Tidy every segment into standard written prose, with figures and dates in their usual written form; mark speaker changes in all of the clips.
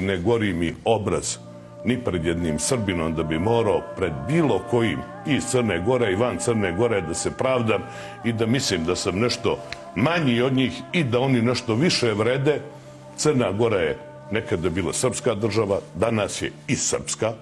Speaker 1: Ne gori mi obraz ni pred jednim Srbinom da bi morao pred bilo kojim iz Crne Gore i van Crne Gore da se pravdam i da mislim da sam nešto manji od njih i da oni nešto više vrede. Crna Gora je nekada bila srpska država, danas je i srpska.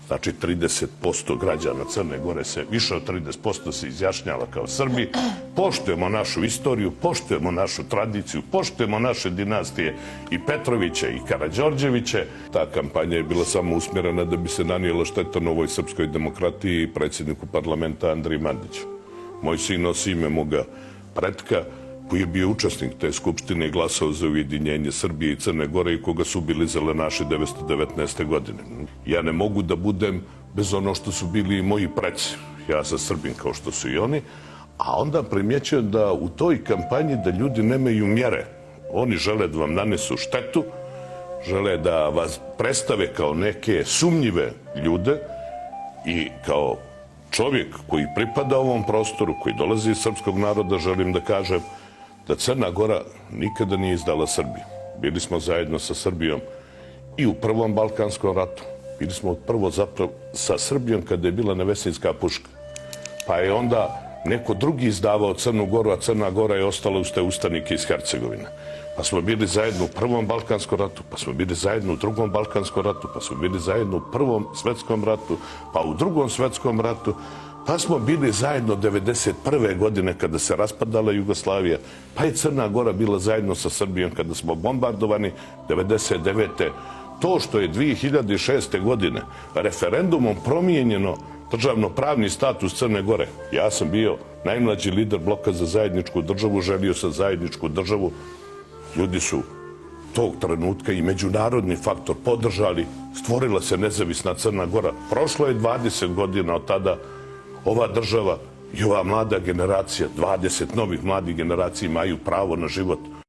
Speaker 1: Znači 30% građana Crne Gore se, više od 30% se izjašnjava kao Srbi. Poštujemo našu istoriju, poštujemo našu tradiciju, poštujemo naše dinastije i Petrovića i Karađorđeviće. Ta kampanja je bila samo usmjerena da bi se nanijela šteta novoj srpskoj demokratiji i predsjedniku parlamenta Andriji Mandiću. Moj sin nosi ime moga pretka, koji je bio učesnik te skupštine i glasao za ujedinjenje Srbije i Crne Gore i koga su bili zelenaši 1919. godine. Ja ne mogu da budem bez ono što su bili i moji preci. Ja sam Srbin kao što su i oni, a onda primjećujem da u toj kampanji da ljudi nemaju mjere. Oni žele da vam nanesu štetu, žele da vas predstave kao neke sumnjive ljude i kao čovjek koji pripada ovom prostoru, koji dolazi iz srpskog naroda, želim da kažem da Crna Gora nikada nije izdala Srbiju. Bili smo zajedno sa Srbijom i u Prvom Balkanskom ratu. Bili smo prvo zapravo sa Srbijom kada je bila Nevesinjska puška. Pa je onda neko drugi izdavao Crnu Goru, a Crna Gora je ostala uz te ustanike iz Hercegovine. Pa smo bili zajedno u Prvom Balkanskom ratu, pa smo bili zajedno u Drugom Balkanskom ratu, pa smo bili zajedno u Prvom svetskom ratu, pa u Drugom svetskom ratu, pa smo bili zajedno 1991. godine kada se raspadala Jugoslavija, pa je Crna Gora bila zajedno sa Srbijom kada smo bombardovani 1999. To što je 2006. godine referendumom promijenjeno državno-pravni status Crne Gore. Ja sam bio najmlađi lider bloka za zajedničku državu, želio sam zajedničku državu. Ljudi su tog trenutka i međunarodni faktor podržali, stvorila se nezavisna Crna Gora. Prošlo je 20 godina od tada. Ova država i ova mlada generacija, 20 novih mladih generacija imaju pravo na život.